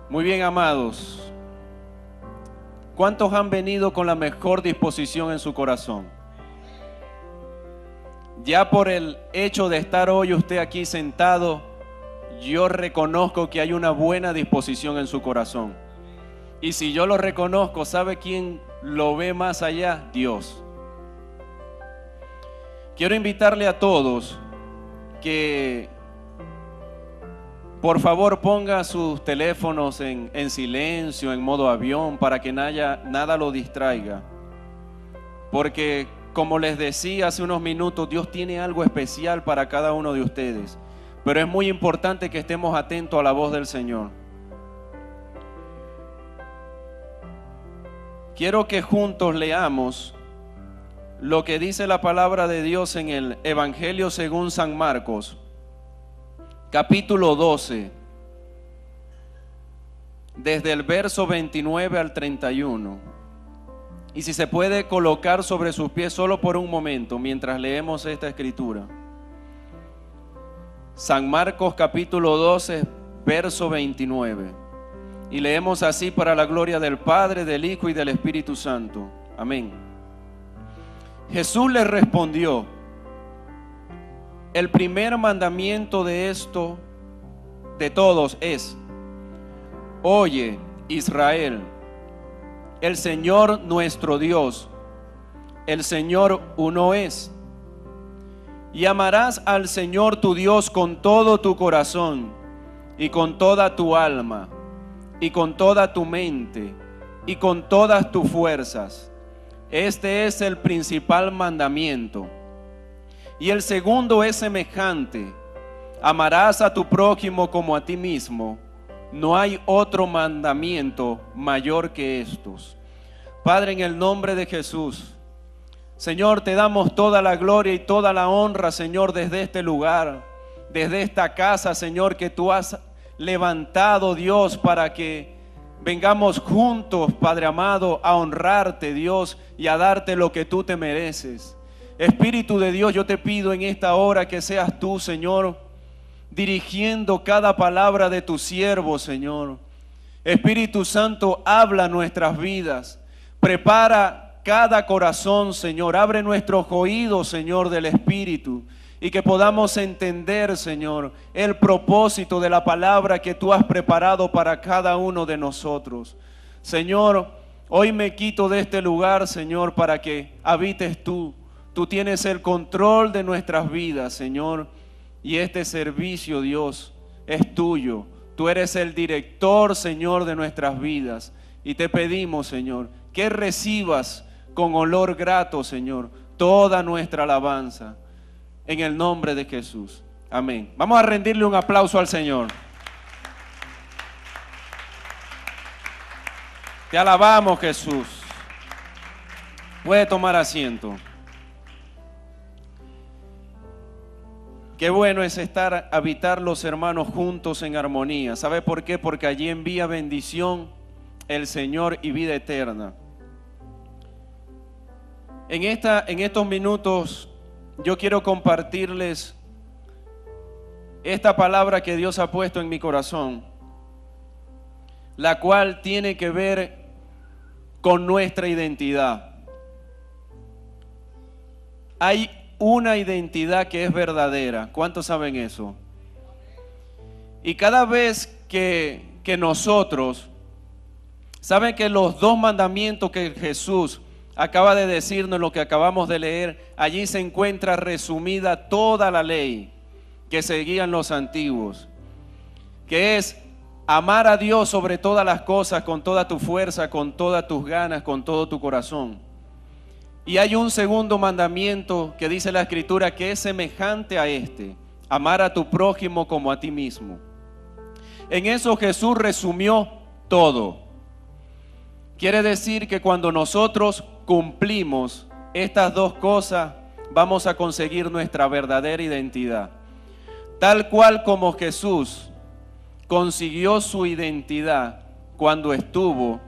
Muy bien, amados. ¿Cuántos han venido con la mejor disposición en su corazón? Ya por el hecho de estar hoy usted aquí sentado, yo reconozco que hay una buena disposición en su corazón. Y si yo lo reconozco, ¿sabe quién lo ve más allá? Dios. Quiero invitarle a todos que por favor ponga sus teléfonos en silencio, en modo avión, para que nada lo distraiga. Porque como les decía hace unos minutos, Dios tiene algo especial para cada uno de ustedes. Pero es muy importante que estemos atentos a la voz del Señor. Quiero que juntos leamos lo que dice la palabra de Dios en el Evangelio según San Marcos, capítulo 12, desde el verso 29 al 31. Y si se puede colocar sobre sus pies solo por un momento mientras leemos esta escritura. San Marcos capítulo 12, verso 29. Y leemos así para la gloria del Padre, del Hijo y del Espíritu Santo. Amén. Jesús le respondió: el primer mandamiento de todos es: oye, Israel, el Señor nuestro Dios, el Señor uno es. Y amarás al Señor tu Dios con todo tu corazón, y con toda tu alma, y con toda tu mente, y con todas tus fuerzas. Este es el principal mandamiento. Y el segundo es semejante: amarás a tu prójimo como a ti mismo. No hay otro mandamiento mayor que estos. Padre, en el nombre de Jesús, Señor, te damos toda la gloria y toda la honra, Señor, desde este lugar, desde esta casa, Señor, que tú has levantado, Dios, para que vengamos juntos, Padre amado, a honrarte, Dios, y a darte lo que tú te mereces. Espíritu de Dios, yo te pido en esta hora que seas tú, Señor, dirigiendo cada palabra de tu siervo, Señor. Espíritu Santo, habla nuestras vidas, prepara cada corazón, Señor, abre nuestros oídos, Señor, del Espíritu, y que podamos entender, Señor, el propósito de la palabra que tú has preparado para cada uno de nosotros. Señor, hoy me quito de este lugar, Señor, para que habites tú. Tú tienes el control de nuestras vidas, Señor, y este servicio, Dios, es tuyo. Tú eres el director, Señor, de nuestras vidas, y te pedimos, Señor, que recibas con olor grato, Señor, toda nuestra alabanza. En el nombre de Jesús. Amén. Vamos a rendirle un aplauso al Señor. Te alabamos, Jesús. Puede tomar asiento. Qué bueno es habitar los hermanos juntos en armonía. ¿Sabe por qué? Porque allí envía bendición el Señor y vida eterna. En estos minutos yo quiero compartirles esta palabra que Dios ha puesto en mi corazón, la cual tiene que ver con nuestra identidad. Hay una identidad que es verdadera. ¿Cuántos saben eso? Y cada vez que nosotros, ¿saben que los dos mandamientos que Jesús acaba de decirnos, lo que acabamos de leer, allí se encuentra resumida toda la ley que seguían los antiguos, que es amar a Dios sobre todas las cosas, con toda tu fuerza, con todas tus ganas, con todo tu corazón. Y hay un segundo mandamiento que dice la Escritura que es semejante a este: amar a tu prójimo como a ti mismo. En eso Jesús resumió todo. Quiere decir que cuando nosotros cumplimos estas dos cosas, vamos a conseguir nuestra verdadera identidad. Tal cual como Jesús consiguió su identidad cuando estuvo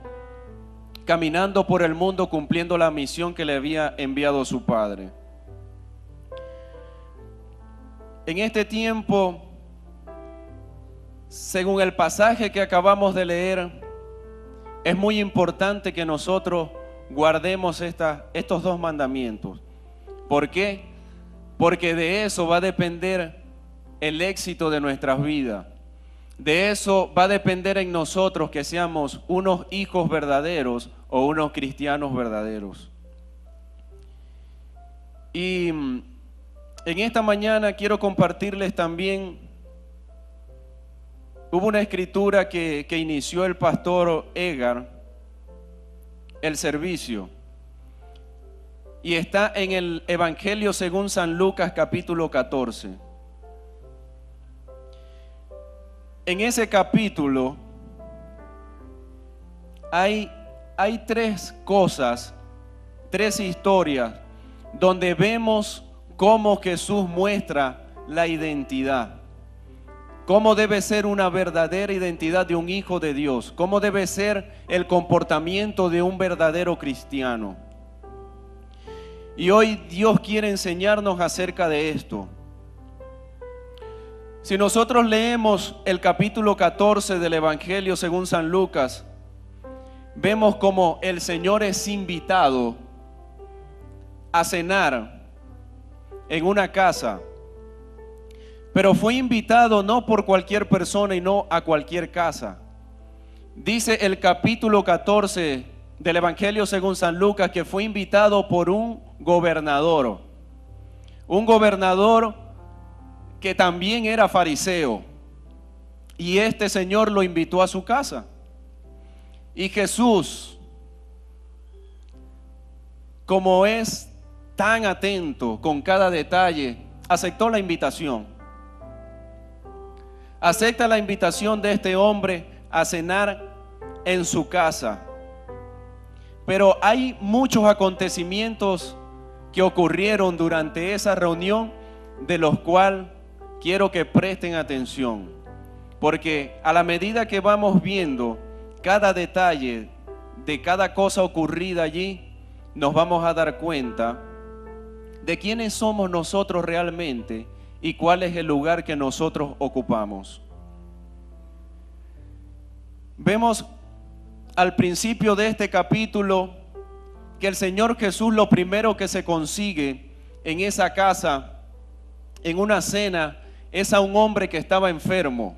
caminando por el mundo cumpliendo la misión que le había enviado su Padre. En este tiempo según el pasaje que acabamos de leer, es muy importante que nosotros guardemos estos dos mandamientos. ¿Por qué? Porque de eso va a depender el éxito de nuestras vidas. De eso va a depender en nosotros que seamos unos hijos verdaderos o unos cristianos verdaderos. Y en esta mañana quiero compartirles también, hubo una escritura que inició el pastor Edgar, el servicio, y está en el Evangelio según San Lucas capítulo 14. En ese capítulo hay tres cosas, tres historias, donde vemos cómo Jesús muestra la identidad. Cómo debe ser una verdadera identidad de un hijo de Dios. Cómo debe ser el comportamiento de un verdadero cristiano. Y hoy Dios quiere enseñarnos acerca de esto. Si nosotros leemos el capítulo 14 del Evangelio según San Lucas, vemos como el Señor es invitado a cenar en una casa, pero fue invitado no por cualquier persona y no a cualquier casa. Dice el capítulo 14 del Evangelio según San Lucas que fue invitado por un gobernador que también era fariseo, y este señor lo invitó a su casa. Y Jesús, como es tan atento con cada detalle, aceptó la invitación. Acepta la invitación de este hombre a cenar en su casa. Pero hay muchos acontecimientos que ocurrieron durante esa reunión, de los cuales quiero que presten atención, porque a la medida que vamos viendo cada detalle de cada cosa ocurrida allí, nos vamos a dar cuenta de quiénes somos nosotros realmente y cuál es el lugar que nosotros ocupamos. Vemos al principio de este capítulo que el Señor Jesús, lo primero que se consigue en esa casa, en una cena, es a un hombre que estaba enfermo.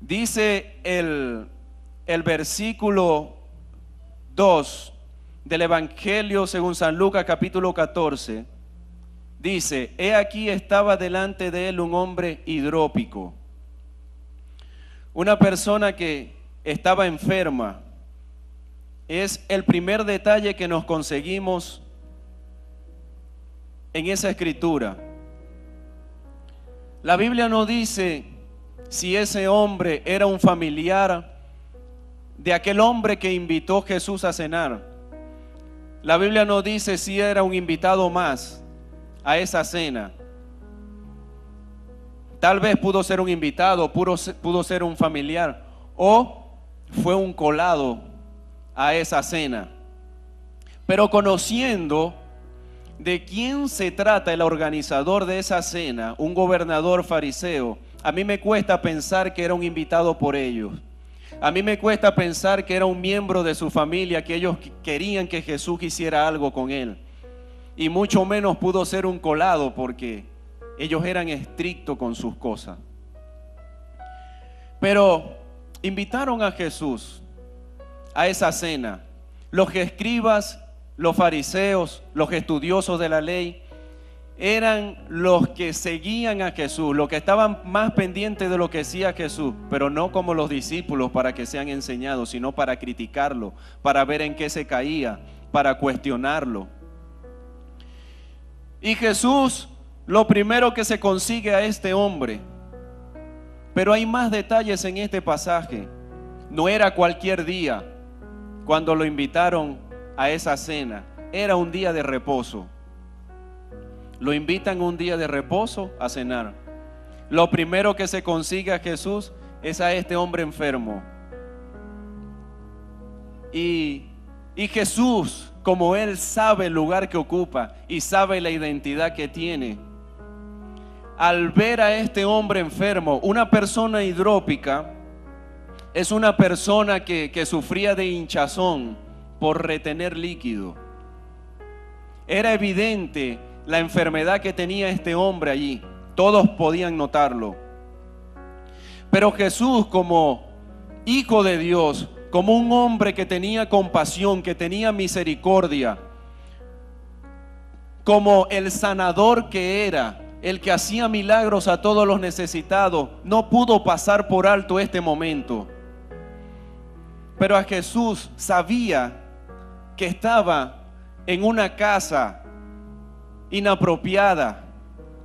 Dice el versículo 2 del Evangelio según San Lucas capítulo 14, dice: he aquí estaba delante de él un hombre hidrópico, una persona que estaba enferma. Es el primer detalle que nos conseguimos en esa escritura. La Biblia no dice si ese hombre era un familiar de aquel hombre que invitó Jesús a cenar. La Biblia no dice si era un invitado más a esa cena. Tal vez pudo ser un invitado, pudo ser un familiar, o fue un colado a esa cena. Pero conociendo de quién se trata el organizador de esa cena, un gobernador fariseo, a mí me cuesta pensar que era un invitado por ellos. A mí me cuesta pensar que era un miembro de su familia, que ellos querían que Jesús hiciera algo con él. Y mucho menos pudo ser un colado, porque ellos eran estrictos con sus cosas. Pero invitaron a Jesús a esa cena. Los escribas, los fariseos, los estudiosos de la ley, eran los que seguían a Jesús, los que estaban más pendientes de lo que hacía Jesús, pero no como los discípulos para que sean enseñados, sino para criticarlo, para ver en qué se caía, para cuestionarlo. Y Jesús, lo primero que se consigue a este hombre, pero hay más detalles en este pasaje. No era cualquier día cuando lo invitaron a esa cena, era un día de reposo. Lo invitan un día de reposo a cenar. Lo primero que se consigue a Jesús es a este hombre enfermo. Y Jesús, como Él sabe el lugar que ocupa y sabe la identidad que tiene, al ver a este hombre enfermo, una persona hidrópica es una persona que sufría de hinchazón por retener líquido. Era evidente la enfermedad que tenía este hombre allí. Todos podían notarlo. Pero Jesús, como Hijo de Dios, como un hombre que tenía compasión, que tenía misericordia, como el sanador que era, el que hacía milagros a todos los necesitados, no pudo pasar por alto este momento. Pero a Jesús sabía que estaba en una casa inapropiada.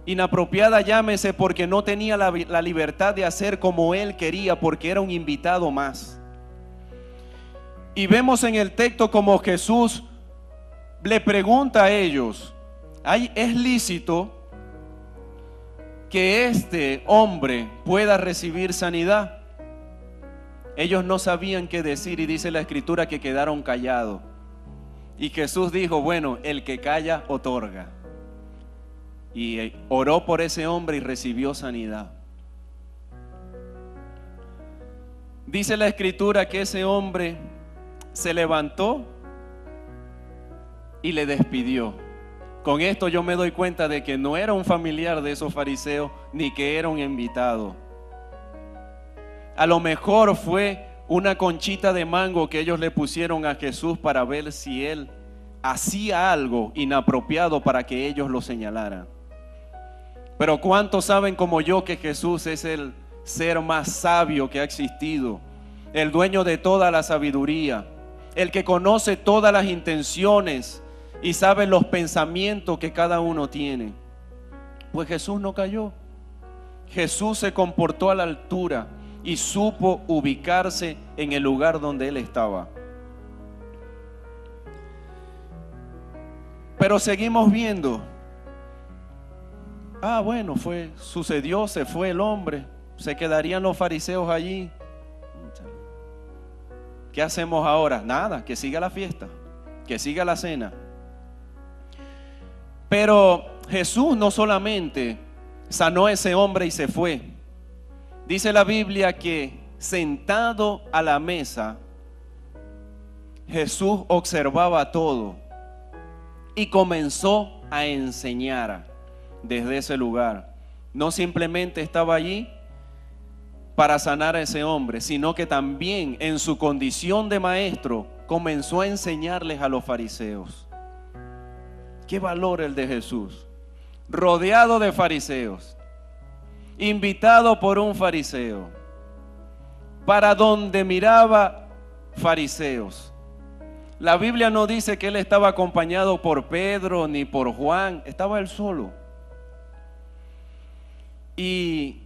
Inapropiada llámese porque no tenía la libertad de hacer como él quería, porque era un invitado más. Y vemos en el texto como Jesús le pregunta a ellos: ¿es lícito que este hombre pueda recibir sanidad? Ellos no sabían qué decir y dice la Escritura que quedaron callados. Y Jesús dijo: bueno, el que calla otorga. Y oró por ese hombre y recibió sanidad. Dice la Escritura que ese hombre se levantó y le despidió. Con esto yo me doy cuenta de que no era un familiar de esos fariseos, ni que era un invitado. A lo mejor fue una conchita de mango que ellos le pusieron a Jesús para ver si él hacía algo inapropiado para que ellos lo señalaran. Pero ¿cuántos saben como yo que Jesús es el ser más sabio que ha existido? El dueño de toda la sabiduría, el que conoce todas las intenciones y sabe los pensamientos que cada uno tiene. Pues Jesús no cayó. Jesús se comportó a la altura y supo ubicarse en el lugar donde él estaba. Pero seguimos viendo. Bueno, sucedió, se fue el hombre, se quedarían los fariseos allí. ¿Qué hacemos ahora? Nada, que siga la fiesta, que siga la cena. Pero Jesús no solamente sanó a ese hombre y se fue. Dice la Biblia que sentado a la mesa, Jesús observaba todo y comenzó a enseñar desde ese lugar. No simplemente estaba allí para sanar a ese hombre, sino que también en su condición de maestro comenzó a enseñarles a los fariseos. Qué valor el de Jesús, rodeado de fariseos, invitado por un fariseo, para donde miraba fariseos. La Biblia no dice que él estaba acompañado por Pedro ni por Juan, estaba él solo. Y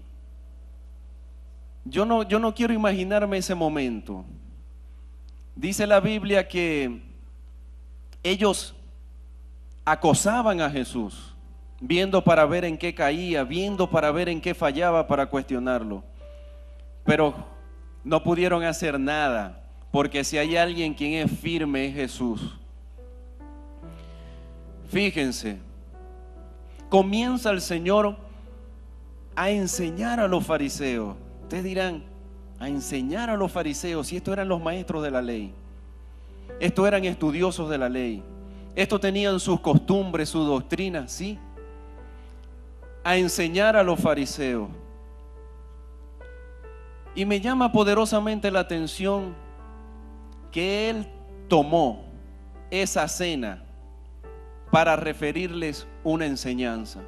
yo no quiero imaginarme ese momento. Dice la Biblia que ellos acosaban a Jesús, viendo para ver en qué caía, viendo para ver en qué fallaba, para cuestionarlo. Pero no pudieron hacer nada, porque si hay alguien quien es firme es Jesús. Fíjense, comienza el Señor a enseñar a los fariseos. Ustedes dirán, a enseñar a los fariseos, si estos eran los maestros de la ley, estos eran estudiosos de la ley, estos tenían sus costumbres, su doctrina, sí. A enseñar a los fariseos. Y me llama poderosamente la atención que él tomó esa cena para referirles una enseñanza.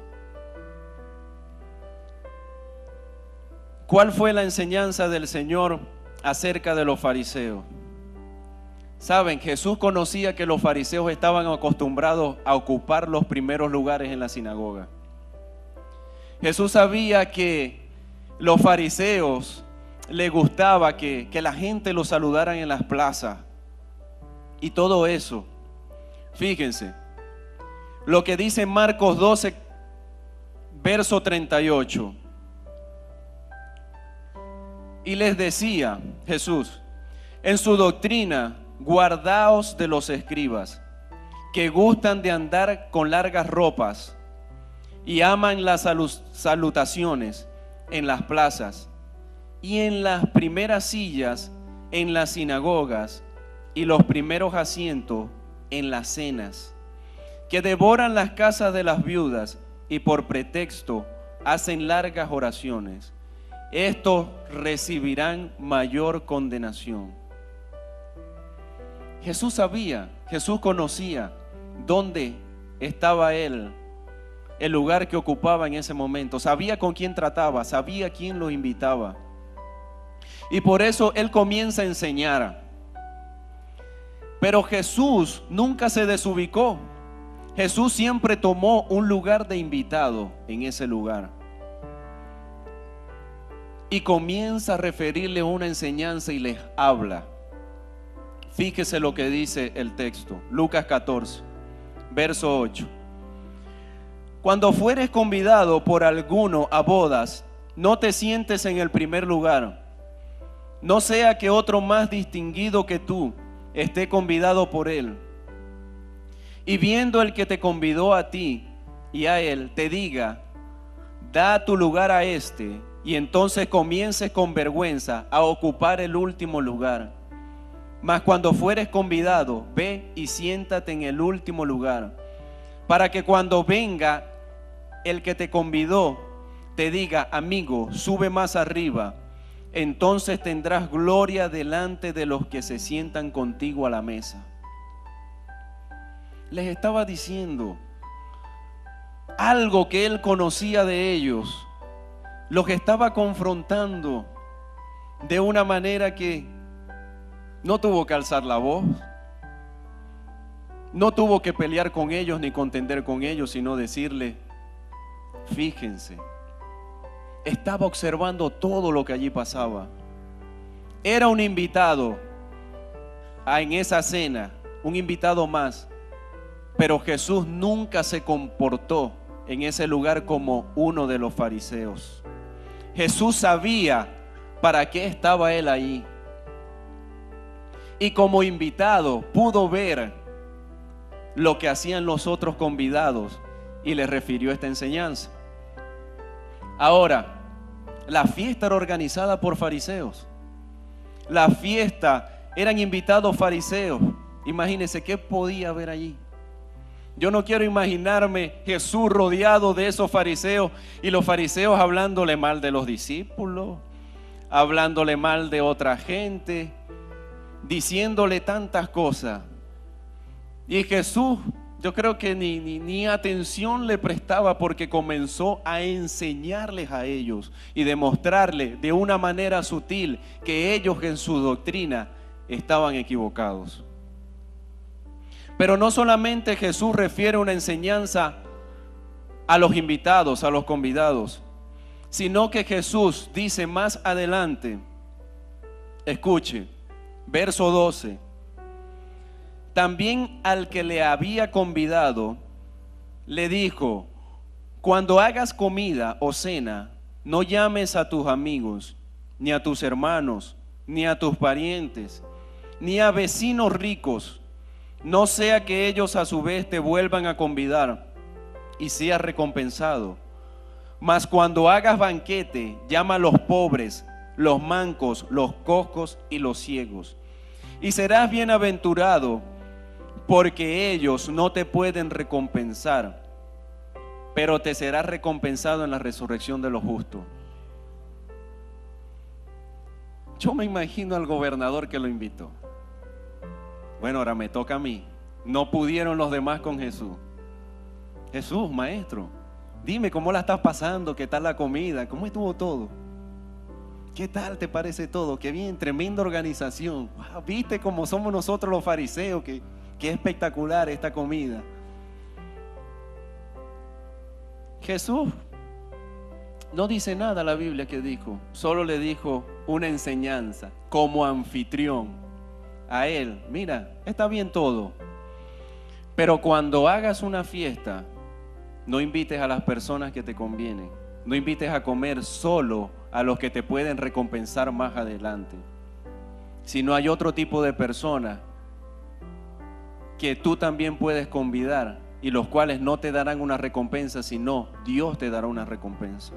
¿Cuál fue la enseñanza del Señor acerca de los fariseos? Saben, Jesús conocía que los fariseos estaban acostumbrados a ocupar los primeros lugares en la sinagoga. Jesús sabía que los fariseos les gustaba que la gente los saludaran en las plazas y todo eso. Fíjense lo que dice Marcos 12, verso 38. Y les decía Jesús: en su doctrina guardaos de los escribas, que gustan de andar con largas ropas y aman las salutaciones en las plazas y en las primeras sillas en las sinagogas y los primeros asientos en las cenas, que devoran las casas de las viudas y por pretexto hacen largas oraciones. Estos recibirán mayor condenación. Jesús sabía, Jesús conocía dónde estaba él, el lugar que ocupaba en ese momento. Sabía con quién trataba, sabía quién lo invitaba. Y por eso él comienza a enseñar. Pero Jesús nunca se desubicó. Jesús siempre tomó un lugar de invitado en ese lugar. Y comienza a referirle una enseñanza y les habla. Fíjese lo que dice el texto, Lucas 14, verso 8. Cuando fueres convidado por alguno a bodas, no te sientes en el primer lugar, no sea que otro más distinguido que tú esté convidado por él. Y viendo el que te convidó a ti y a él, te diga, da tu lugar a este, y entonces comiences con vergüenza a ocupar el último lugar. Mas cuando fueres convidado, ve y siéntate en el último lugar, para que cuando venga el que te convidó, te diga, amigo, sube más arriba. Entonces tendrás gloria delante de los que se sientan contigo a la mesa. Les estaba diciendo algo que él conocía de ellos. Los estaba confrontando de una manera que no tuvo que alzar la voz, no tuvo que pelear con ellos ni contender con ellos, sino decirle, fíjense, estaba observando todo lo que allí pasaba. Era un invitado en esa cena, un invitado más, pero Jesús nunca se comportó en ese lugar como uno de los fariseos. Jesús sabía para qué estaba él ahí. Y como invitado pudo ver lo que hacían los otros convidados y le refirió esta enseñanza. Ahora, la fiesta era organizada por fariseos. La fiesta eran invitados fariseos. Imagínense qué podía haber allí. Yo no quiero imaginarme Jesús rodeado de esos fariseos y los fariseos hablándole mal de los discípulos, hablándole mal de otra gente, diciéndole tantas cosas. Y Jesús, yo creo que ni atención le prestaba, porque comenzó a enseñarles a ellos y demostrarles de una manera sutil que ellos en su doctrina estaban equivocados. Pero no solamente Jesús refiere una enseñanza a los invitados, a los convidados, sino que Jesús dice más adelante, escuche, verso 12, también al que le había convidado, le dijo, cuando hagas comida o cena, no llames a tus amigos, ni a tus hermanos, ni a tus parientes, ni a vecinos ricos, no sea que ellos a su vez te vuelvan a convidar y seas recompensado. Mas cuando hagas banquete, llama a los pobres, los mancos, los cojos y los ciegos. Y serás bienaventurado, porque ellos no te pueden recompensar, pero te serás recompensado en la resurrección de los justos. Yo me imagino al gobernador que lo invitó. Bueno, ahora me toca a mí. No pudieron los demás con Jesús. Jesús, maestro, dime cómo la estás pasando, qué tal la comida, cómo estuvo todo. ¿Qué tal te parece todo? Qué bien, tremenda organización. Wow, ¿viste cómo somos nosotros los fariseos? Qué espectacular esta comida. Jesús no dice nada la Biblia que dijo, solo le dijo una enseñanza como anfitrión a él. Mira, está bien todo, pero cuando hagas una fiesta, no invites a las personas que te convienen, no invites a comer solo a los que te pueden recompensar más adelante, sino hay otro tipo de personas que tú también puedes convidar y los cuales no te darán una recompensa, sino Dios te dará una recompensa.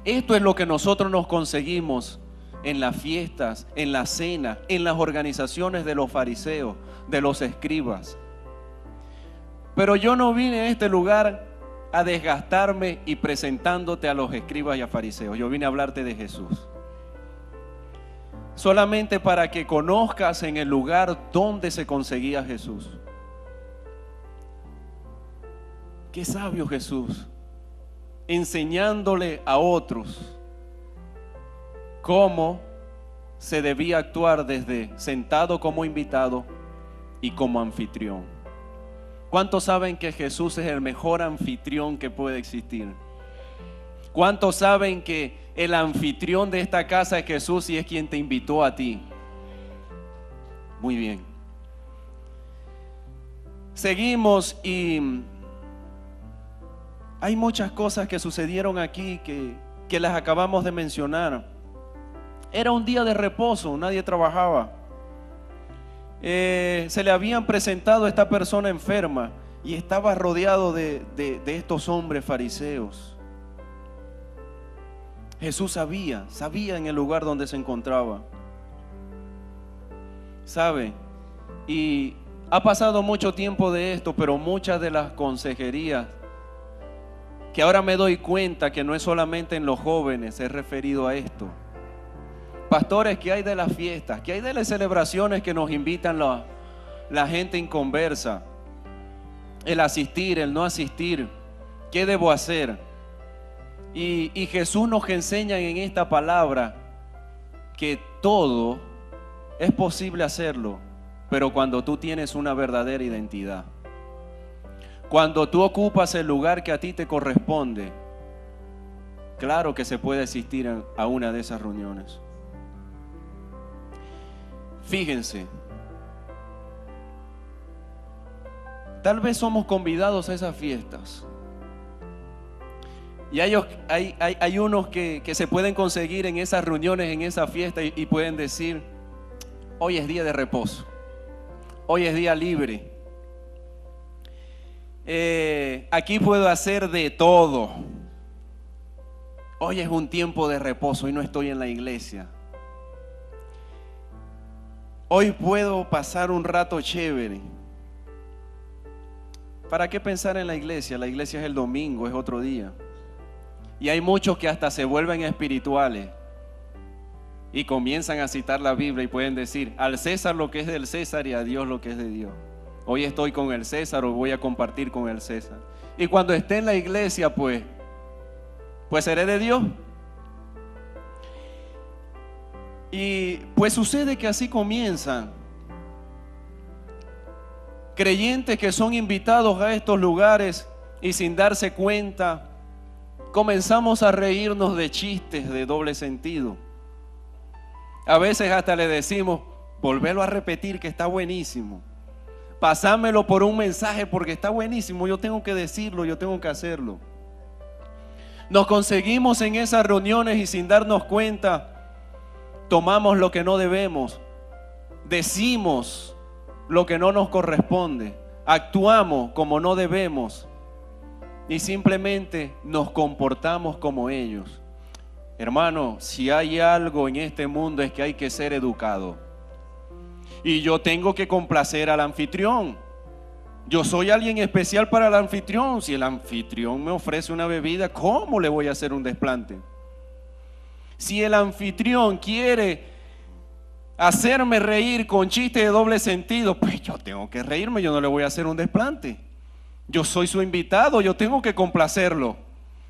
Esto es lo que nosotros nos conseguimos en las fiestas, en la cena, en las organizaciones de los fariseos, de los escribas. Pero yo no vine a este lugar a desgastarme y presentándote a los escribas y a fariseos. Yo vine a hablarte de Jesús. Solamente para que conozcas en el lugar donde se conseguía Jesús. Qué sabio Jesús, enseñándole a otros cómo se debía actuar desde sentado como invitado y como anfitrión. ¿Cuántos saben que Jesús es el mejor anfitrión que puede existir? ¿Cuántos saben que el anfitrión de esta casa es Jesús y es quien te invitó a ti? Muy bien. Seguimos y hay muchas cosas que sucedieron aquí que las acabamos de mencionar. Era un día de reposo, nadie trabajaba. Se le habían presentado a esta persona enferma y estaba rodeado de estos hombres fariseos. Jesús sabía en el lugar donde se encontraba. ¿Sabe? Y ha pasado mucho tiempo de esto, pero muchas de las consejerías que ahora me doy cuenta que no es solamente en los jóvenes, es referido a esto. Pastores, ¿qué hay de las fiestas? ¿Qué hay de las celebraciones que nos invitan la gente inconversa? El asistir, el no asistir. ¿Qué debo hacer? Y Jesús nos enseña en esta palabra que todo es posible hacerlo, pero cuando tú tienes una verdadera identidad. Cuando tú ocupas el lugar que a ti te corresponde, claro que se puede asistir a una de esas reuniones. Fíjense, tal vez somos convidados a esas fiestas. Y hay unos que se pueden conseguir en esas reuniones, en esa fiesta y pueden decir, hoy es día de reposo, hoy es día libre. Aquí puedo hacer de todo. Hoy es un tiempo de reposo y no estoy en la iglesia. Hoy puedo pasar un rato chévere. ¿Para qué pensar en la iglesia? La iglesia es el domingo, es otro día. Y hay muchos que hasta se vuelven espirituales y comienzan a citar la Biblia y pueden decir, al César lo que es del César y a Dios lo que es de Dios. Hoy estoy con el César o voy a compartir con el César. Y cuando esté en la iglesia, pues seré de Dios. Y pues sucede que así comienzan. Creyentes que son invitados a estos lugares y sin darse cuenta, comenzamos a reírnos de chistes de doble sentido. A veces hasta le decimos, volverlo a repetir que está buenísimo. Pasámelo por un mensaje porque está buenísimo, yo tengo que decirlo, yo tengo que hacerlo. Nos conseguimos en esas reuniones y sin darnos cuenta, tomamos lo que no debemos, decimos lo que no nos corresponde, actuamos como no debemos y simplemente nos comportamos como ellos. Hermano, si hay algo en este mundo es que hay que ser educado. Y yo tengo que complacer al anfitrión. Yo soy alguien especial para el anfitrión. Si el anfitrión me ofrece una bebida, ¿cómo le voy a hacer un desplante? Si el anfitrión quiere hacerme reír con chistes de doble sentido, pues yo tengo que reírme, yo no le voy a hacer un desplante. Yo soy su invitado, yo tengo que complacerlo.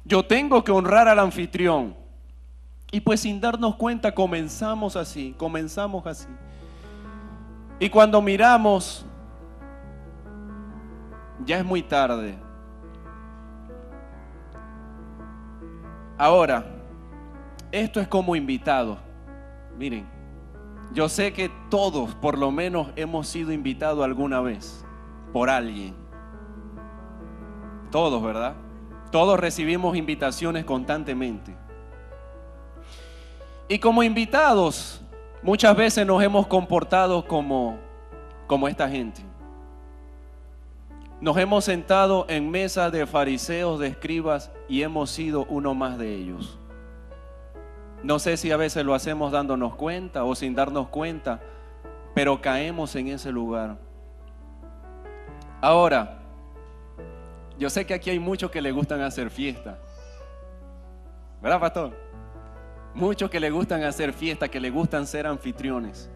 Yo tengo que honrar al anfitrión. Y pues sin darnos cuenta comenzamos así. Y cuando miramos, ya es muy tarde. Ahora, esto es como invitado. Miren, yo sé que todos por lo menos hemos sido invitados alguna vez por alguien. Todos, ¿verdad? Todos recibimos invitaciones constantemente. Y como invitados, muchas veces nos hemos comportado como esta gente. Nos hemos sentado en mesas de fariseos, de escribas, y hemos sido uno más de ellos. No sé si a veces lo hacemos dándonos cuenta o sin darnos cuenta, pero caemos en ese lugar. Ahora, yo sé que aquí hay muchos que les gustan hacer fiesta, ¿verdad, pastor? Muchos que les gustan hacer fiesta, que les gustan ser anfitriones.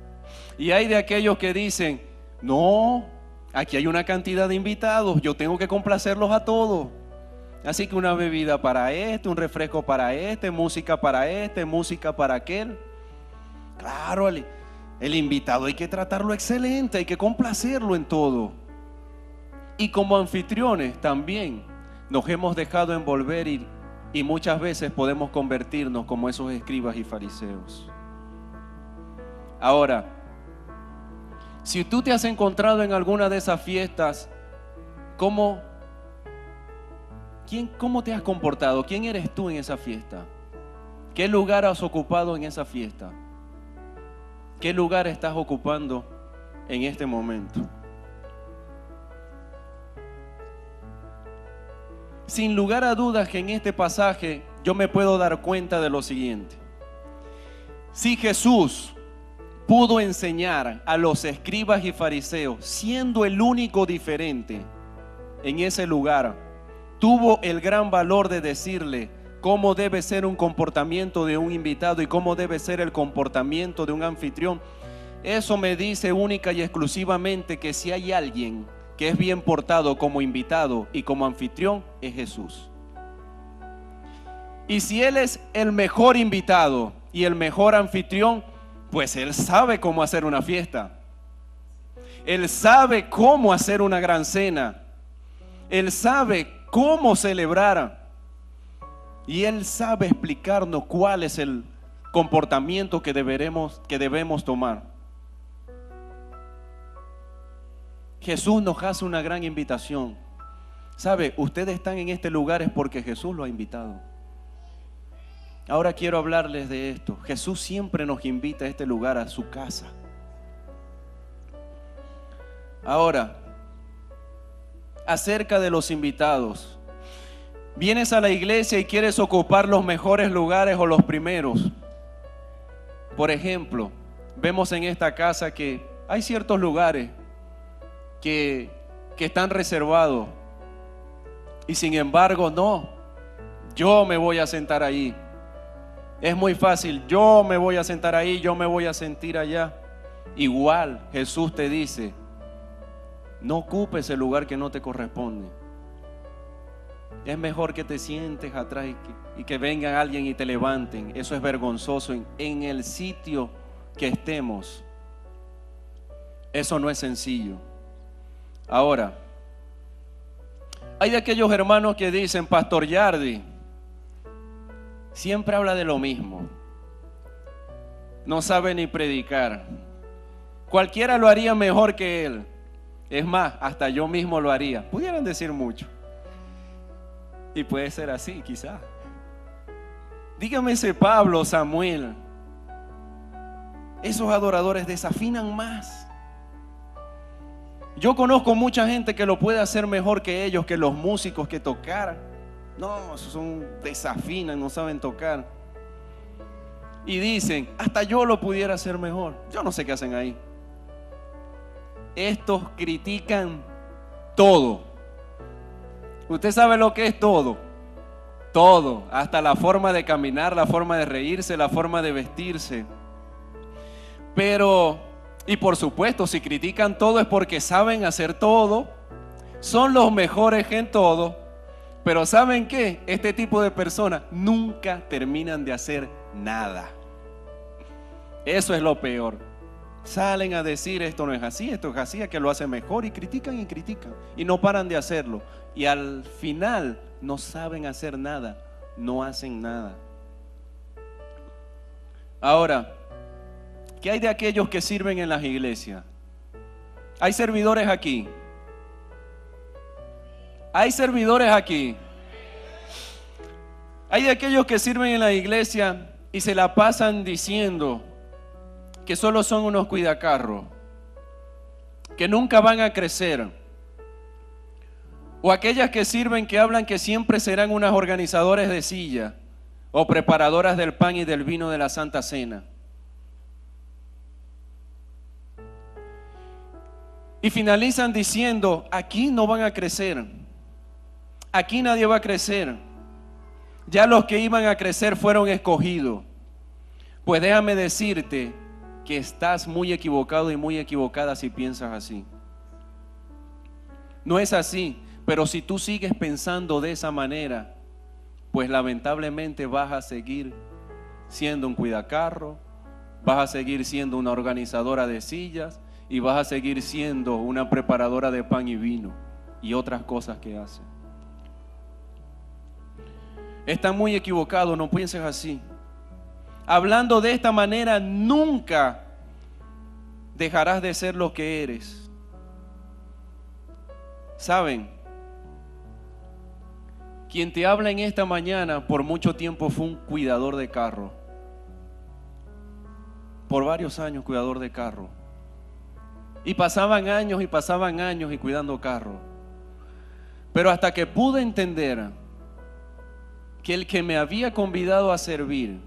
Y hay de aquellos que dicen, no, aquí hay una cantidad de invitados, yo tengo que complacerlos a todos. Así que una bebida para este, un refresco para este, música para aquel. Claro, el invitado hay que tratarlo excelente, hay que complacerlo en todo. Y como anfitriones también nos hemos dejado envolver y muchas veces podemos convertirnos como esos escribas y fariseos. Ahora, si tú te has encontrado en alguna de esas fiestas, ¿cómo te has comportado? ¿Quién eres tú en esa fiesta? ¿Qué lugar has ocupado en esa fiesta? ¿Qué lugar estás ocupando en este momento? Sin lugar a dudas que en este pasaje yo me puedo dar cuenta de lo siguiente. Si Jesús pudo enseñar a los escribas y fariseos, siendo el único diferente en ese lugar, tuvo el gran valor de decirle cómo debe ser un comportamiento de un invitado y cómo debe ser el comportamiento de un anfitrión. Eso me dice única y exclusivamente que si hay alguien que es bien portado como invitado y como anfitrión, es Jesús. Y si Él es el mejor invitado y el mejor anfitrión, pues Él sabe cómo hacer una fiesta. Él sabe cómo hacer una gran cena. Él sabe cómo celebrar. Y Él sabe explicarnos cuál es el comportamiento que debemos tomar. Jesús nos hace una gran invitación. ¿Sabe? Ustedes están en este lugar es porque Jesús lo ha invitado. Ahora quiero hablarles de esto. Jesús siempre nos invita a este lugar, a su casa. Ahora, acerca de los invitados. Vienes a la iglesia y quieres ocupar los mejores lugares o los primeros. Por ejemplo, vemos en esta casa que hay ciertos lugares que están reservados. Y sin embargo, no, yo me voy a sentar ahí. Es muy fácil, yo me voy a sentar ahí, yo me voy a sentir allá. Igual Jesús te dice, no ocupes el lugar que no te corresponde. Es mejor que te sientes atrás y que venga alguien y te levanten. Eso es vergonzoso en el sitio que estemos. Eso no es sencillo. Ahora, hay de aquellos hermanos que dicen, Pastor Yardi siempre habla de lo mismo, no sabe ni predicar, cualquiera lo haría mejor que él, es más, hasta yo mismo lo haría. Pudieran decir mucho, y puede ser así quizás. Dígame ese Pablo, Samuel, esos adoradores desafinan más. Yo conozco mucha gente que lo puede hacer mejor que ellos, que los músicos que tocaran. No, desafinan, no saben tocar. Y dicen, hasta yo lo pudiera hacer mejor. Yo no sé qué hacen ahí. Estos critican todo. Usted sabe lo que es todo. Todo, hasta la forma de caminar, la forma de reírse, la forma de vestirse. Pero, y por supuesto, si critican todo es porque saben hacer todo, son los mejores en todo. Pero ¿saben qué? Este tipo de personas nunca terminan de hacer nada. Eso es lo peor. Salen a decir esto no es así, esto es así, que lo hace mejor, y critican y no paran de hacerlo. Y al final no saben hacer nada, no hacen nada. Ahora, ¿qué hay de aquellos que sirven en las iglesias? ¿Hay servidores aquí? ¿Hay servidores aquí? Hay de aquellos que sirven en la iglesia y se la pasan diciendo que solo son unos cuidacarros, que nunca van a crecer. O aquellas que sirven, que hablan que siempre serán unas organizadoras de silla o preparadoras del pan y del vino de la Santa Cena. Y finalizan diciendo, aquí no van a crecer, aquí nadie va a crecer, ya los que iban a crecer fueron escogidos. Pues déjame decirte que estás muy equivocado y muy equivocada si piensas así. No es así, pero si tú sigues pensando de esa manera, pues lamentablemente vas a seguir siendo un cuidacarro, vas a seguir siendo una organizadora de sillas y vas a seguir siendo una preparadora de pan y vino y otras cosas que hacen. Están muy equivocados, no pienses así. Hablando de esta manera, nunca dejarás de ser lo que eres. ¿Saben? Quien te habla en esta mañana por mucho tiempo fue un cuidador de carro. Por varios años cuidador de carro. Y pasaban años y cuidando carro. Pero hasta que pude entender que el que me había convidado a servir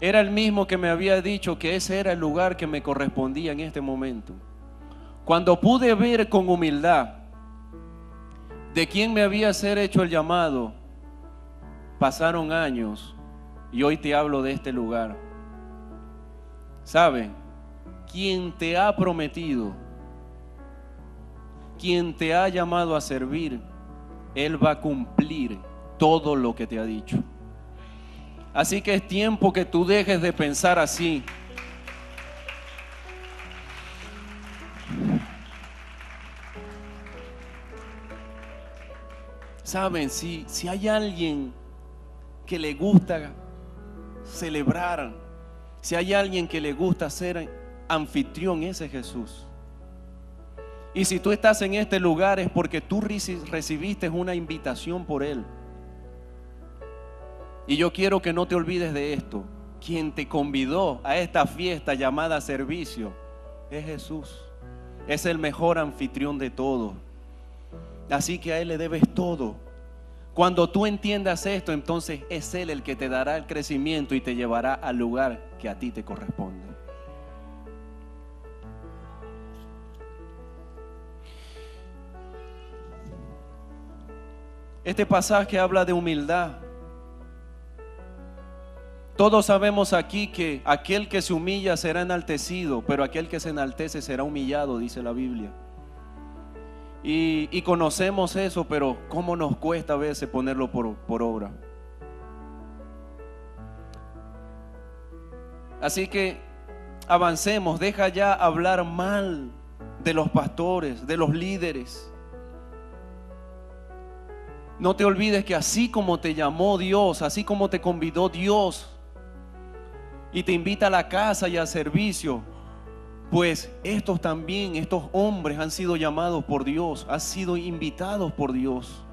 era el mismo que me había dicho que ese era el lugar que me correspondía en este momento. Cuando pude ver con humildad de quién me había hecho el llamado, pasaron años y hoy te hablo de este lugar. ¿Sabe? Quien te ha prometido, quien te ha llamado a servir, Él va a cumplir todo lo que te ha dicho. Así que es tiempo que tú dejes de pensar así. Saben, si hay alguien que le gusta celebrar, si hay alguien que le gusta ser anfitrión, ese es Jesús. Y si tú estás en este lugar es porque tú recibiste una invitación por Él. Y yo quiero que no te olvides de esto. Quien te convidó a esta fiesta llamada servicio es Jesús. Es el mejor anfitrión de todos. Así que a Él le debes todo. Cuando tú entiendas esto, entonces es Él el que te dará el crecimiento y te llevará al lugar que a ti te corresponde. Este pasaje habla de humildad. Todos sabemos aquí que aquel que se humilla será enaltecido, pero aquel que se enaltece será humillado, dice la Biblia. Y conocemos eso, pero cómo nos cuesta a veces ponerlo por obra. Así que avancemos, deja ya hablar mal de los pastores, de los líderes. No te olvides que así como te llamó Dios, así como te convidó Dios y te invita a la casa y al servicio, pues estos hombres han sido llamados por Dios, han sido invitados por Dios.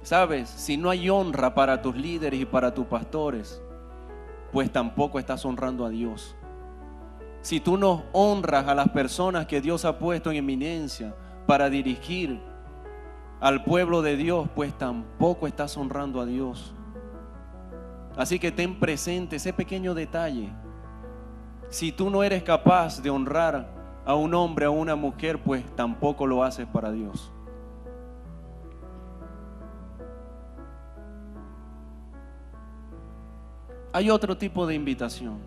¿Sabes? Si no hay honra para tus líderes y para tus pastores, pues tampoco estás honrando a Dios. Si tú no honras a las personas que Dios ha puesto en eminencia para dirigir al pueblo de Dios, pues tampoco estás honrando a Dios. Así que ten presente ese pequeño detalle. Si tú no eres capaz de honrar a un hombre, a una mujer, pues tampoco lo haces para Dios. Hay otro tipo de invitación.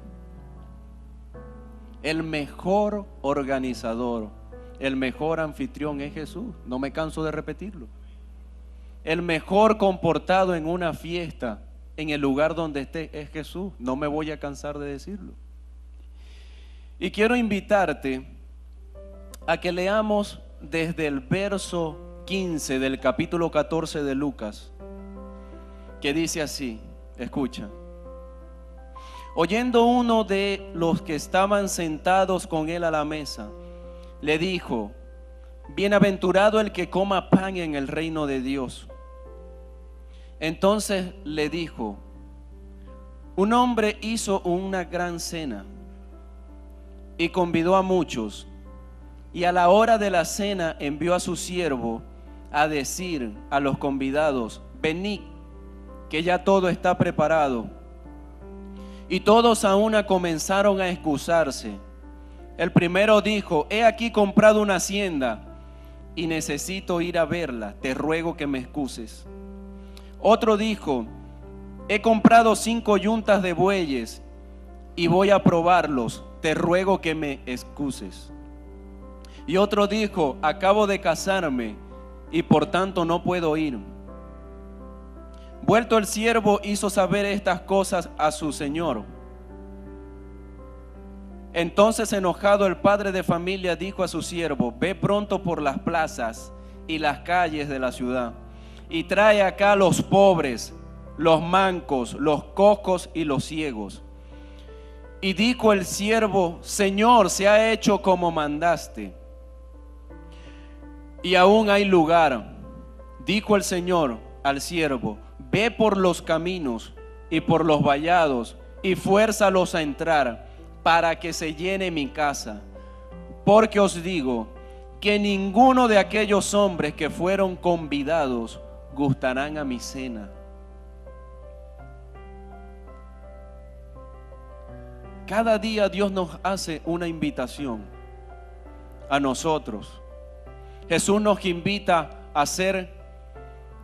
El mejor organizador, el mejor anfitrión es Jesús. No me canso de repetirlo. El mejor comportado en una fiesta, en el lugar donde esté, es Jesús. No me voy a cansar de decirlo. Y quiero invitarte a que leamos desde el verso 15 del capítulo 14 de Lucas, que dice así, escucha. Oyendo uno de los que estaban sentados con él a la mesa, le dijo: bienaventurado el que coma pan en el reino de Dios. Entonces le dijo: un hombre hizo una gran cena y convidó a muchos. Y a la hora de la cena envió a su siervo a decir a los convidados: venid, que ya todo está preparado. Y todos a una comenzaron a excusarse. El primero dijo: he aquí comprado una hacienda y necesito ir a verla, te ruego que me excuses. Otro dijo: he comprado 5 yuntas de bueyes y voy a probarlos, te ruego que me excuses. Y otro dijo: acabo de casarme y por tanto no puedo ir. Vuelto el siervo hizo saber estas cosas a su señor. Entonces, enojado, el padre de familia dijo a su siervo: ve pronto por las plazas y las calles de la ciudad y trae acá los pobres, los mancos, los cojos y los ciegos. Y dijo el siervo: Señor, se ha hecho como mandaste, y aún hay lugar. Dijo el Señor al siervo: ve por los caminos y por los vallados y fuérzalos a entrar, para que se llene mi casa. Porque os digo que ninguno de aquellos hombres que fueron convidados gustarán a mi cena. Cada día Dios nos hace una invitación a nosotros. Jesús nos invita a ser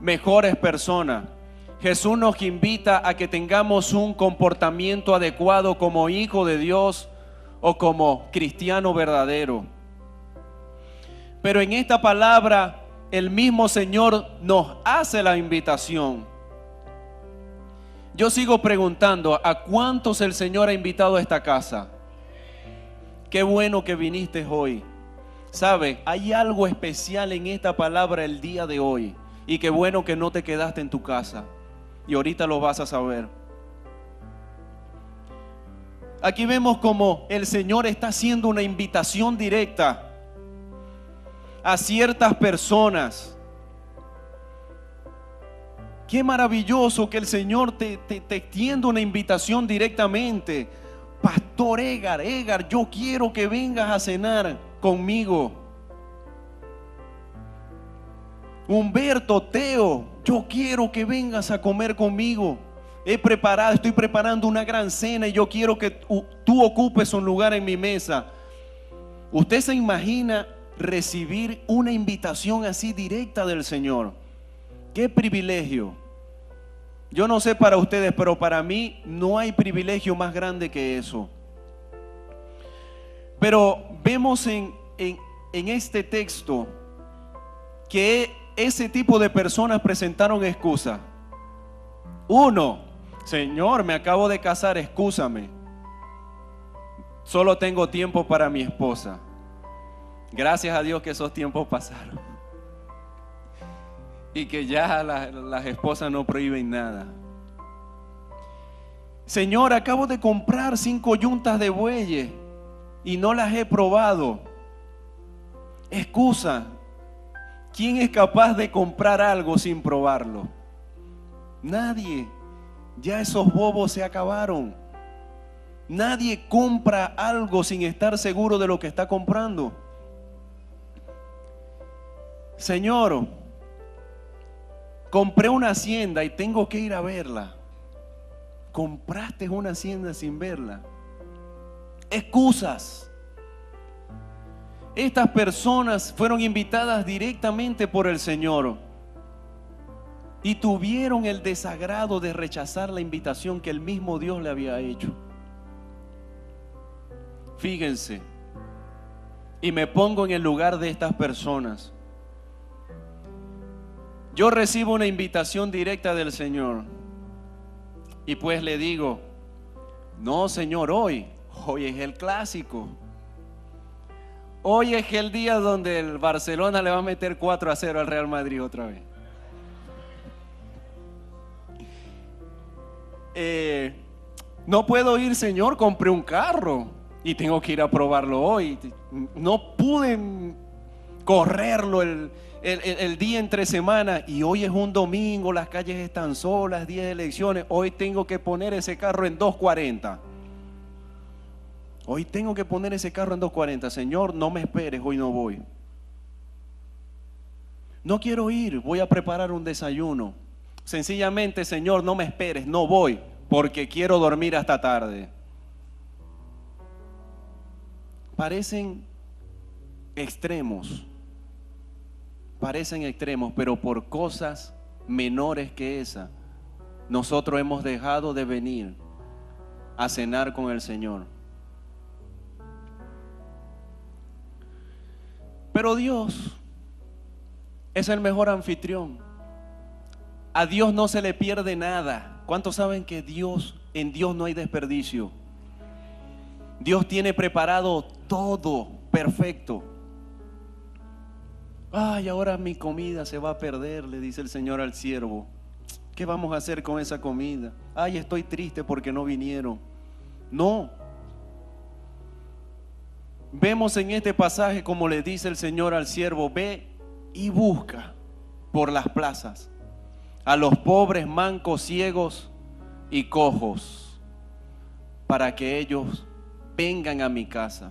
mejores personas. Jesús nos invita a que tengamos un comportamiento adecuado como hijo de Dios o como cristiano verdadero. Pero en esta palabra el mismo Señor nos hace la invitación. Yo sigo preguntando: ¿a cuántos el Señor ha invitado a esta casa? Qué bueno que viniste hoy. ¿Sabe? Hay algo especial en esta palabra el día de hoy. Y qué bueno que no te quedaste en tu casa. Y ahorita lo vas a saber. Aquí vemos como el Señor está haciendo una invitación directa a ciertas personas. Qué maravilloso que el Señor te extienda una invitación directamente. Pastor Edgar, yo quiero que vengas a cenar conmigo. Humberto, Teo, yo quiero que vengas a comer conmigo. Estoy preparando una gran cena y yo quiero que tú ocupes un lugar en mi mesa. ¿Usted se imagina recibir una invitación así directa del Señor? ¡Qué privilegio! Yo no sé para ustedes, pero para mí no hay privilegio más grande que eso. Pero vemos en este texto que ese tipo de personas presentaron excusa. Uno: Señor, me acabo de casar, excúsame. Solo tengo tiempo para mi esposa. Gracias a Dios que esos tiempos pasaron. Y que ya las esposas no prohíben nada. Señor, acabo de comprar 5 yuntas de bueyes y no las he probado. Excusa. ¿Quién es capaz de comprar algo sin probarlo? Nadie. Ya esos bobos se acabaron. Nadie compra algo sin estar seguro de lo que está comprando. Señor, compré una hacienda y tengo que ir a verla. Compraste una hacienda sin verla. Excusas. Estas personas fueron invitadas directamente por el Señor y tuvieron el desagrado de rechazar la invitación que el mismo Dios le había hecho. Fíjense, y me pongo en el lugar de estas personas. Yo recibo una invitación directa del Señor y pues le digo: no, Señor, hoy es el clásico. Hoy es el día donde el Barcelona le va a meter 4-0 al Real Madrid otra vez. No puedo ir, Señor, compré un carro y tengo que ir a probarlo hoy. No pude correrlo el día entre semana y hoy es un domingo, las calles están solas, 10 elecciones. Hoy tengo que poner ese carro en 2.40. Hoy tengo que poner ese carro en 240. Señor, no me esperes, hoy no voy. No quiero ir, voy a preparar un desayuno. Sencillamente, Señor, no me esperes, no voy, porque quiero dormir hasta tarde. Parecen extremos, pero por cosas menores que esa, nosotros hemos dejado de venir a cenar con el Señor. Pero Dios es el mejor anfitrión. A Dios no se le pierde nada. ¿Cuántos saben que en Dios no hay desperdicio? Dios tiene preparado todo perfecto. Ay, ahora mi comida se va a perder, le dice el Señor al siervo. ¿Qué vamos a hacer con esa comida? Ay, estoy triste porque no vinieron. No. Vemos en este pasaje como le dice el Señor al siervo: ve y busca por las plazas a los pobres, mancos, ciegos y cojos, para que ellos vengan a mi casa.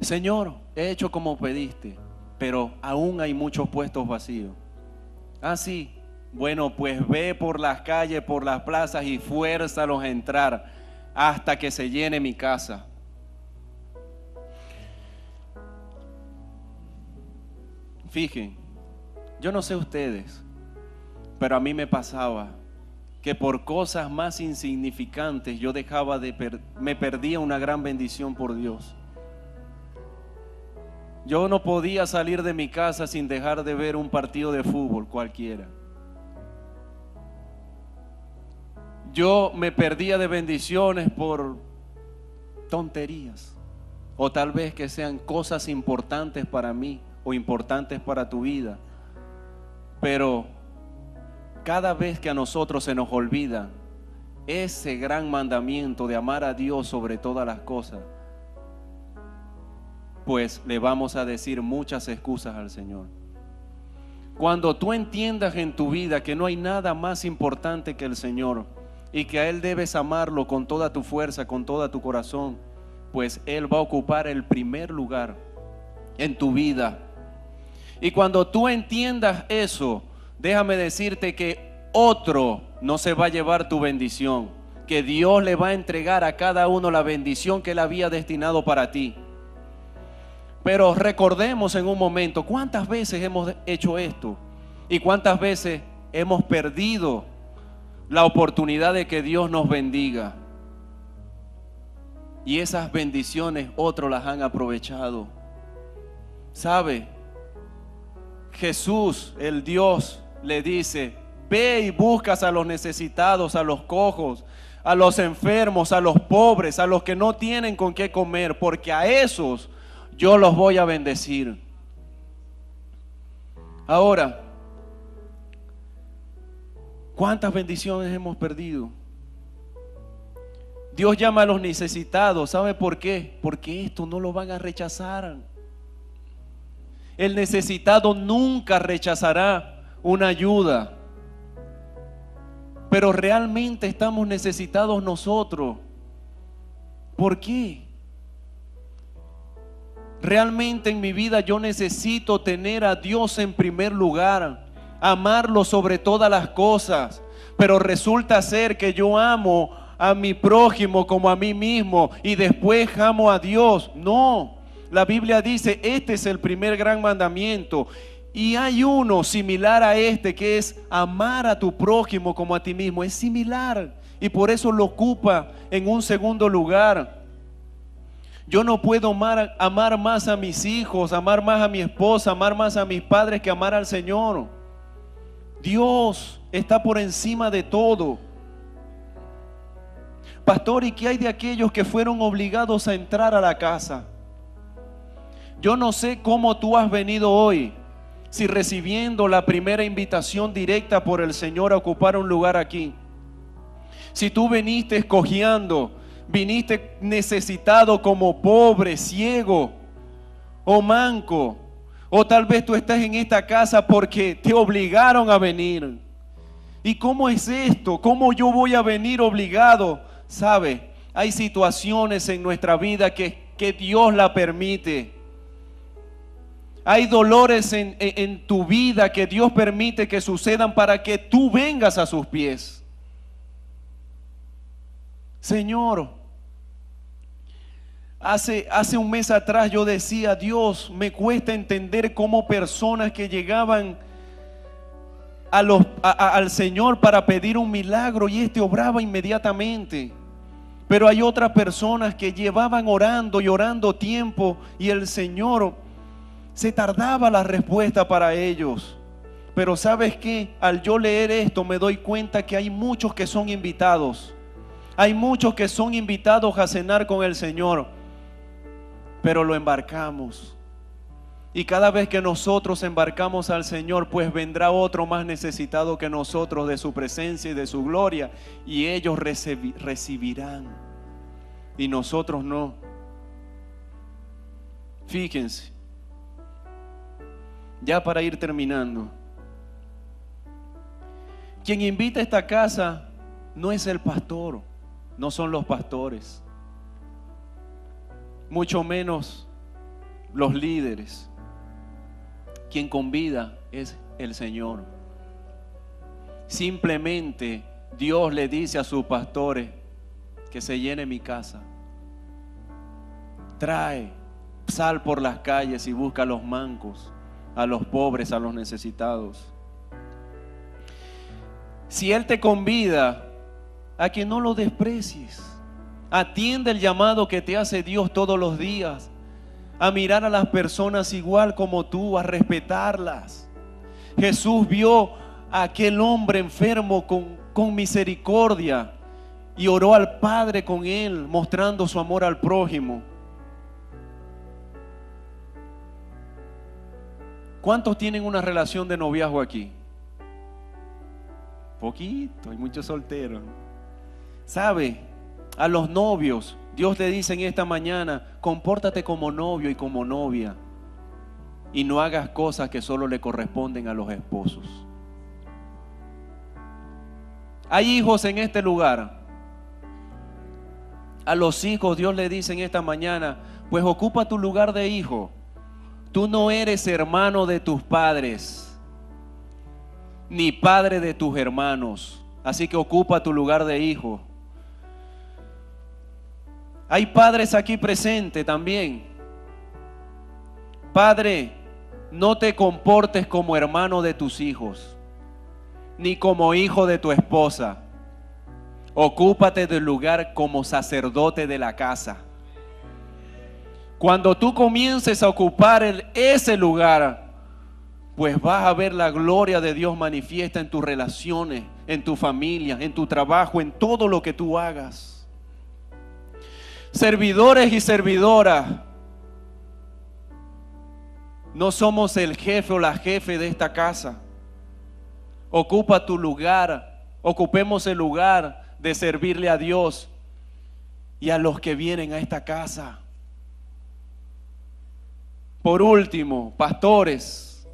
Señor, he hecho como pediste, pero aún hay muchos puestos vacíos. Ah, sí. Bueno, pues ve por las calles, por las plazas y fuérzalos a entrar hasta que se llene mi casa. Fijen, yo no sé ustedes, pero a mí me pasaba que por cosas más insignificantes yo me perdía una gran bendición por Dios. Yo no podía salir de mi casa sin dejar de ver un partido de fútbol cualquiera. Yo me perdía de bendiciones por tonterías, o tal vez que sean cosas importantes para mí o importantes para tu vida. Pero cada vez que a nosotros se nos olvida ese gran mandamiento de amar a Dios sobre todas las cosas, pues le vamos a decir muchas excusas al Señor. Cuando tú entiendas en tu vida que no hay nada más importante que el Señor y que a Él debes amarlo con toda tu fuerza, con todo tu corazón, pues Él va a ocupar el primer lugar en tu vida. Y cuando tú entiendas eso, déjame decirte que otro no se va a llevar tu bendición, que Dios le va a entregar a cada uno la bendición que Él había destinado para ti. Pero recordemos en un momento, ¿cuántas veces hemos hecho esto? ¿Y cuántas veces hemos perdido la oportunidad de que Dios nos bendiga? Y esas bendiciones otros las han aprovechado. ¿Sabe? Jesús, el Dios, le dice: ve y buscas a los necesitados, a los cojos, a los enfermos, a los pobres, a los que no tienen con qué comer, porque a esos yo los voy a bendecir. Ahora, ¿cuántas bendiciones hemos perdido? Dios llama a los necesitados. ¿Sabe por qué? Porque esto no lo van a rechazar. El necesitado nunca rechazará una ayuda. Pero realmente estamos necesitados nosotros. ¿Por qué? Realmente en mi vida yo necesito tener a Dios en primer lugar, amarlo sobre todas las cosas. Pero resulta ser que yo amo a mi prójimo como a mí mismo y después amo a Dios. No, la Biblia dice: este es el primer gran mandamiento. Y hay uno similar a este, que es amar a tu prójimo como a ti mismo. Es similar y por eso lo ocupa en un segundo lugar. Yo no puedo amar más a mis hijos, amar más a mi esposa, amar más a mis padres que amar al Señor. Dios está por encima de todo. Pastor, ¿y qué hay de aquellos que fueron obligados a entrar a la casa? Yo no sé cómo tú has venido hoy, si recibiendo la primera invitación directa por el Señor a ocupar un lugar aquí. Si tú viniste cojeando, viniste necesitado como pobre, ciego o manco, o tal vez tú estás en esta casa porque te obligaron a venir. ¿Y cómo es esto? ¿Cómo yo voy a venir obligado ¿sabe? Hay situaciones en nuestra vida que Dios la permite. Hay dolores en tu vida que Dios permite que sucedan para que tú vengas a sus pies. Señor, hace un mes atrás yo decía, Dios, me cuesta entender cómo personas que llegaban al Señor para pedir un milagro y este obraba inmediatamente. Pero hay otras personas que llevaban orando y orando tiempo y el Señor se tardaba la respuesta para ellos. Pero ¿sabes qué? Al yo leer esto me doy cuenta que hay muchos que son invitados. Hay muchos que son invitados a cenar con el Señor, pero lo embarcamos. Y cada vez que nosotros embarcamos al Señor, pues vendrá otro más necesitado que nosotros de su presencia y de su gloria, y ellos recibirán y nosotros no. Fíjense, ya para ir terminando, quien invita a esta casa no es el pastor, no son los pastores, mucho menos los líderes. Quien convida es el Señor. Simplemente Dios le dice a sus pastores que se llene mi casa. Sal por las calles y busca a los mancos, a los pobres, a los necesitados. Si Él te convida, a que no lo desprecies. Atiende el llamado que te hace Dios todos los días, a mirar a las personas igual como tú, a respetarlas. Jesús vio a aquel hombre enfermo con misericordia y oró al Padre con él, mostrando su amor al prójimo. ¿Cuántos tienen una relación de noviazgo aquí? Poquito, hay muchos solteros. ¿Sabe? A los novios, Dios le dice en esta mañana, compórtate como novio y como novia y no hagas cosas que solo le corresponden a los esposos. Hay hijos en este lugar. A los hijos Dios le dice en esta mañana, pues ocupa tu lugar de hijo. Tú no eres hermano de tus padres, ni padre de tus hermanos, así que ocupa tu lugar de hijo. Hay padres aquí presentes también. Padre, no te comportes como hermano de tus hijos, ni como hijo de tu esposa. Ocúpate del lugar como sacerdote de la casa. Cuando tú comiences a ocupar ese lugar, pues vas a ver la gloria de Dios manifiesta en tus relaciones, en tu familia, en tu trabajo, en todo lo que tú hagas. Servidores y servidoras, no somos el jefe o la jefe de esta casa. Ocupa tu lugar, ocupemos el lugar de servirle a Dios y a los que vienen a esta casa. Por último, pastores,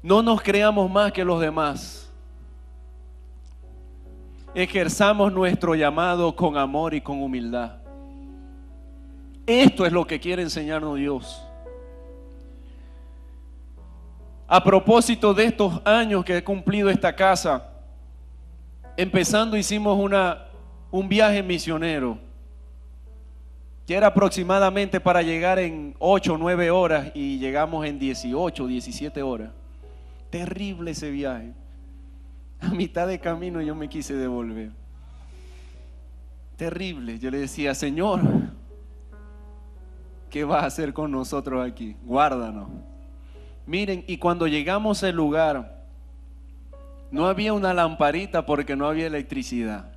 no nos creamos más que los demás. Ejerzamos nuestro llamado con amor y con humildad. Esto es lo que quiere enseñarnos Dios. A propósito de estos años que he cumplido esta casa, empezando hicimos un viaje misionero, que era aproximadamente para llegar en 8 o 9 horas y llegamos en 18 o 17 horas. Terrible ese viaje. A mitad de camino yo me quise devolver. Terrible. Yo le decía, Señor, ¿qué vas a hacer con nosotros aquí? Guárdanos. Miren, y cuando llegamos al lugar, no había una lamparita porque no había electricidad.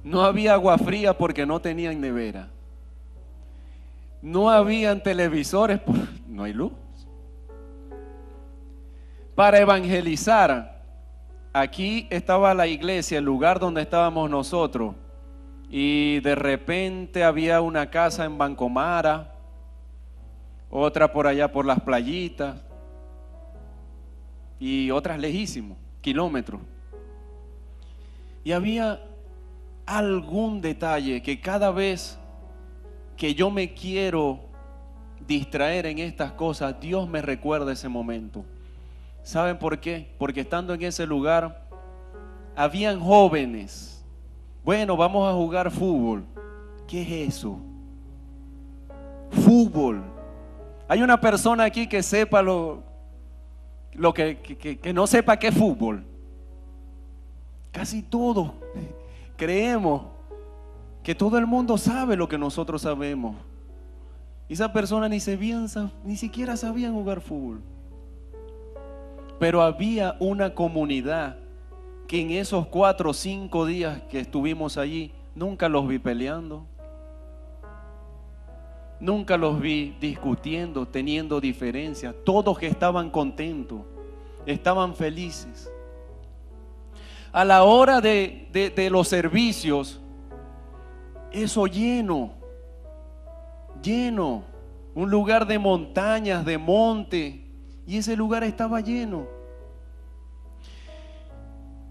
No había agua fría porque no tenían nevera. No habían televisores porque no hay luz. Para evangelizar, aquí estaba la iglesia, el lugar donde estábamos nosotros, y de repente había una casa en Bancomara, otra por allá por las playitas y otras lejísimos, kilómetros. Y había algún detalle que cada vez que yo me quiero distraer en estas cosas, Dios me recuerda ese momento. ¿Saben por qué? Porque estando en ese lugar, habían jóvenes. Bueno, vamos a jugar fútbol. ¿Qué es eso? Fútbol. Hay una persona aquí que sepa lo que no sepa qué es fútbol. Casi todos creemos que todo el mundo sabe lo que nosotros sabemos. Y esa persona ni siquiera sabían jugar fútbol. Pero había una comunidad que en esos 4 o 5 días que estuvimos allí, nunca los vi peleando. Nunca los vi discutiendo, teniendo diferencias. Todos que estaban contentos, estaban felices. A la hora de los servicios, eso lleno, un lugar de montañas, de monte, y ese lugar estaba lleno.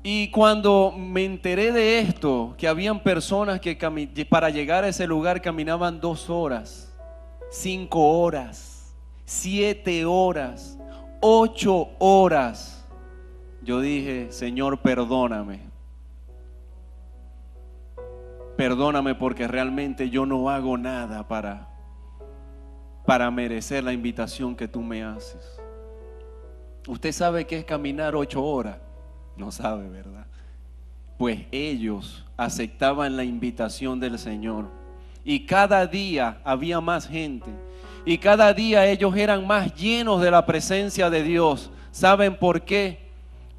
Y cuando me enteré de esto, que habían personas que para llegar a ese lugar caminaban 2 horas, 5 horas, 7 horas, 8 horas, yo dije: Señor, perdóname. Perdóname, porque realmente yo no hago nada para merecer la invitación que tú me haces. ¿Usted sabe qué es caminar 8 horas? No sabe, ¿verdad? Pues ellos aceptaban la invitación del Señor. Y cada día había más gente. Y cada día ellos eran más llenos de la presencia de Dios. ¿Saben por qué?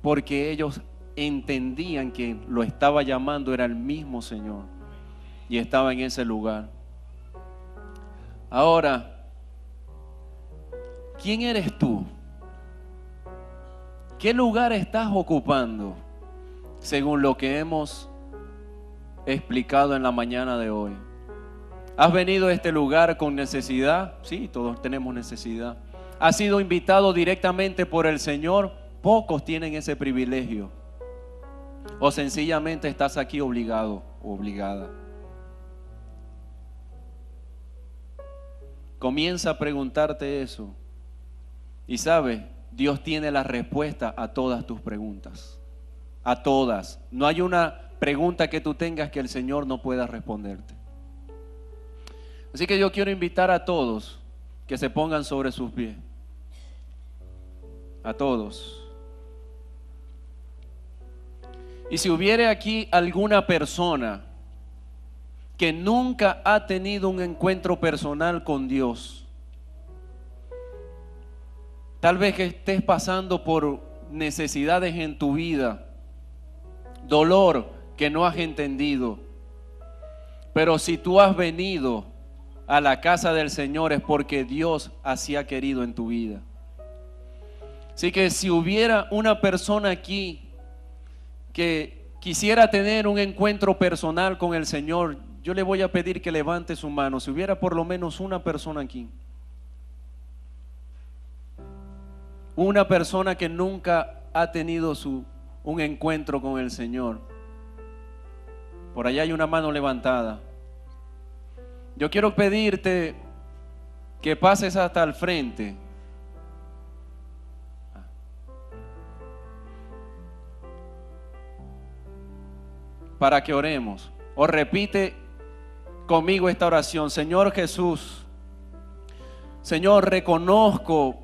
Porque ellos entendían que lo estaba llamando era el mismo Señor. Y estaba en ese lugar. Ahora, ¿quién eres tú? ¿Qué lugar estás ocupando? Según lo que hemos explicado en la mañana de hoy. ¿Has venido a este lugar con necesidad? Sí, todos tenemos necesidad. ¿Has sido invitado directamente por el Señor? Pocos tienen ese privilegio. O sencillamente estás aquí obligado o obligada. Comienza a preguntarte eso. Y sabes, Dios tiene la respuesta a todas tus preguntas. A todas. No hay una pregunta que tú tengas que el Señor no pueda responderte. Así que yo quiero invitar a todos que se pongan sobre sus pies. A todos. Y si hubiere aquí alguna persona que nunca ha tenido un encuentro personal con Dios, tal vez que estés pasando por necesidades en tu vida, dolor que no has entendido, pero si tú has venido a la casa del Señor es porque Dios así ha querido en tu vida. Así que si hubiera una persona aquí que quisiera tener un encuentro personal con el Señor, yo le voy a pedir que levante su mano. Si hubiera por lo menos una persona aquí, una persona que nunca ha tenido un encuentro con el Señor. Por allá hay una mano levantada. Yo quiero pedirte que pases hasta el frente. Para que oremos. O repite conmigo esta oración. Señor Jesús, Señor, reconozco,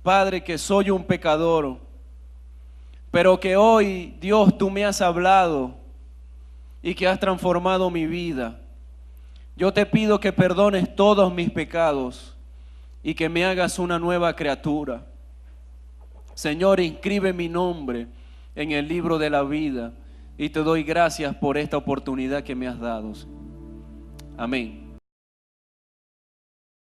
Padre, que soy un pecador, pero que hoy, Dios, tú me has hablado y que has transformado mi vida. Yo te pido que perdones todos mis pecados y que me hagas una nueva criatura. Señor, inscribe mi nombre en el libro de la vida y te doy gracias por esta oportunidad que me has dado. Amén.